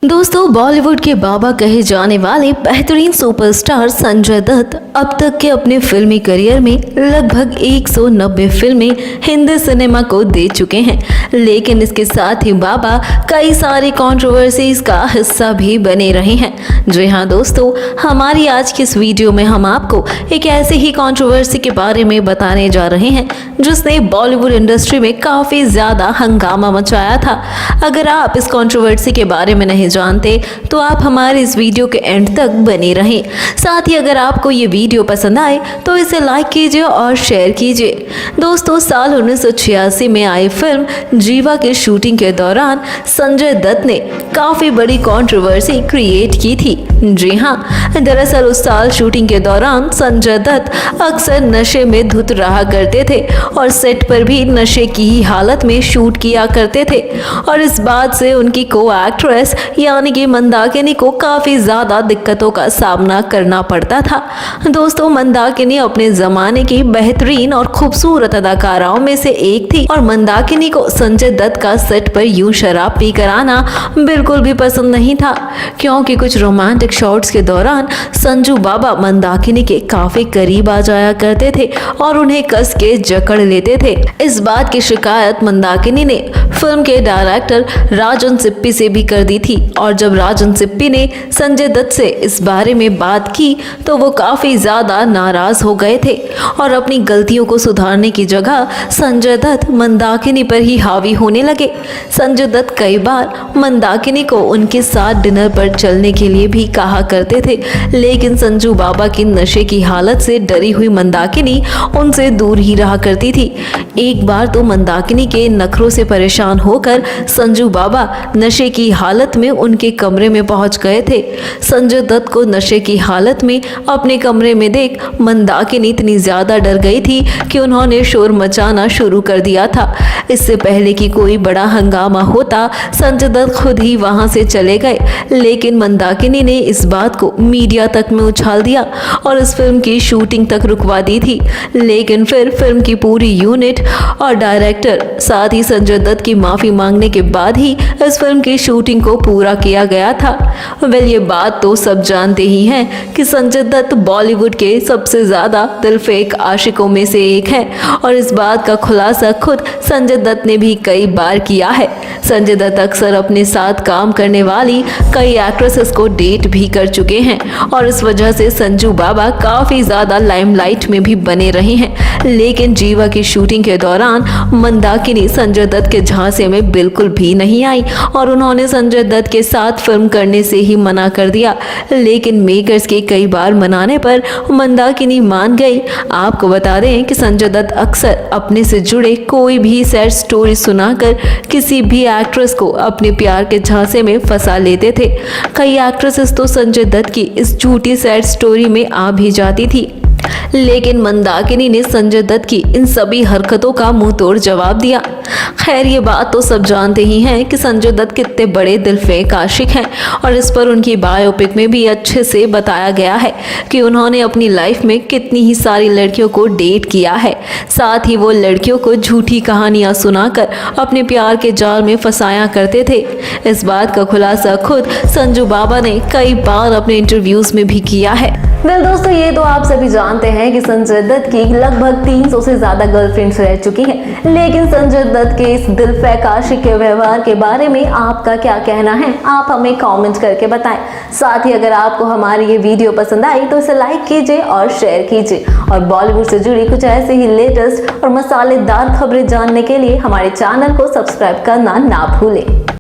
दोस्तों, बॉलीवुड के बाबा कहे जाने वाले बेहतरीन सुपरस्टार संजय दत्त अब तक के अपने फिल्मी करियर में लगभग 190 फिल्में हिंदी सिनेमा को दे चुके हैं। लेकिन इसके साथ ही बाबा कई सारी कंट्रोवर्सीज का हिस्सा भी बने रहे हैं। जी हाँ दोस्तों, हमारी आज की इस वीडियो में हम आपको एक ऐसे ही कंट्रोवर्सी के बारे में बताने जा रहे हैं जिसने बॉलीवुड इंडस्ट्री में काफी ज्यादा हंगामा मचाया था। अगर आप इस कंट्रोवर्सी के बारे में नहीं जानते तो आप हमारे इस वीडियो के एंड तक बने रहें। साथ ही अगर आपको ये वीडियो पसंद आए तो इसे लाइक कीजिए और शेयर कीजिए। दोस्तों, साल 1986 में आई फिल्म जीवा की शूटिंग के दौरान संजय दत्त ने काफी बड़ी कंट्रोवर्सी क्रिएट की थी। जी हाँ, दरअसल उस साल शूटिंग के दौरान संजय दत्त अक्सर नशे में धुत रहा करते थे और सेट पर भी नशे की ही हालत में शूट किया करते थे और इस बात से उनकी को एक्ट्रेस यानी कि मंदाकिनी को काफी ज्यादा दिक्कतों का सामना करना पड़ता था। दोस्तों, मंदाकिनी अपने जमाने की बेहतरीन और खूबसूरत अदाकाराओं में से एक थी और मंदाकिनी को संजय दत्त का सेट पर यूं शराब पी कर आना बिल्कुल भी पसंद नहीं था, क्योंकि कुछ रोमांटिक शॉट्स के दौरान संजू बाबा मंदाकिनी के काफी करीब आ जाया करते थे और उन्हें कस के जकड़ लेते थे। इस बात की शिकायत मंदाकिनी ने फिल्म के डायरेक्टर राजन सिप्पी से भी कर दी थी और जब राजन सिप्पी ने संजय दत्त से इस बारे में बात की तो वो काफी ज्यादा नाराज हो गए थे और अपनी गलतियों को सुधारने की जगह संजय दत्त मंदाकिनी पर ही हावी होने लगे। संजय दत्त कई बार मंदाकिनी को उनके साथ डिनर पर चलने के लिए भी कहा करते थे, लेकिन संजू बाबा की नशे की हालत से डरी हुई मंदाकिनी उनसे दूर ही रहा करती थी। एक बार तो मंदाकिनी के नखरों से परेशान होकर संजू बाबा नशे की हालत में उनके कमरे में पहुंच गए थे। संजय दत्त को नशे की हालत में अपने कमरे में देख मंदाकिनी इतनी ज्यादा डर गई थी कि उन्होंने शोर मचाना शुरू कर दिया था। इससे पहले कि कोई बड़ा हंगामा होता, संजय दत्त खुद ही वहां से चले गए, लेकिन मंदाकिनी ने इस बात को मीडिया तक में उछाल दिया और इस फिल्म की शूटिंग तक रुकवा दी थी। लेकिन फिर फिल्म की पूरी यूनिट और डायरेक्टर साथ ही संजय दत्त की माफी मांगने के बाद ही इस फिल्म की शूटिंग को पूरा किया गया था। ये बात तो सब जानते ही हैं कि संजय दत्त बॉलीवुड के सबसे ज्यादा दिलफेक आशिकों में से एक है और इस बात का खुलासा खुद संजय दत्त ने भी कई बार किया है। संजय दत्त अक्सर अपने साथ काम करने वाली कई एक्ट्रेसेस को डेट भी कर चुके हैं और इस वजह से संजू बाबा काफी ज्यादा लाइमलाइट में भी बने रहे हैं। लेकिन जीवा की शूटिंग के दौरान मंदाकिनी संजय दत्त के झांसे में बिल्कुल भी नहीं आई और उन्होंने संजय दत्त के साथ फिल्म करने से ही मना कर दिया, लेकिन मेकर्स के कई बार मनाने पर मंदाकिनी मान गई। आपको बता दें कि संजय दत्त अक्सर अपने से जुड़े कोई भी सैड स्टोरी सुनाकर किसी भी एक्ट्रेस को अपने प्यार के झांसे में फंसा लेते थे। कई एक्ट्रेसेस तो संजय दत्त की इस झूठी सैड स्टोरी में आ भी जाती थी, लेकिन मंदाकिनी ने संजय दत्त की इन सभी हरकतों का मुंह तोड़ जवाब दिया। खैर, ये बात तो सब जानते ही हैं कि संजय दत्त कितने बड़े दिलफेक आशिक हैं और इस पर उनकी बायोपिक में भी अच्छे से बताया गया है कि उन्होंने अपनी लाइफ में कितनी ही सारी लड़कियों को डेट किया है। साथ ही वो लड़कियों को झूठी कहानियां सुनाकर अपने प्यार के जाल में फंसाया करते थे। इस बात का खुलासा खुद संजू बाबा ने कई बार अपने इंटरव्यूज में भी किया है। दोस्तों, ये तो आप सभी जानते हैं कि संजय दत्त की लगभग 300 से ज्यादा गर्लफ्रेंड्स रह चुकी हैं, लेकिन संजय दत्त के इस दिलफेक आशिक के व्यवहार के बारे में आपका क्या कहना है, आप हमें कमेंट करके बताएं। साथ ही अगर आपको हमारी ये वीडियो पसंद आई तो इसे लाइक कीजिए और शेयर कीजिए और बॉलीवुड से जुड़ी कुछ ऐसे ही लेटेस्ट और मसालेदार खबरें जानने के लिए हमारे चैनल को सब्सक्राइब करना ना भूलें।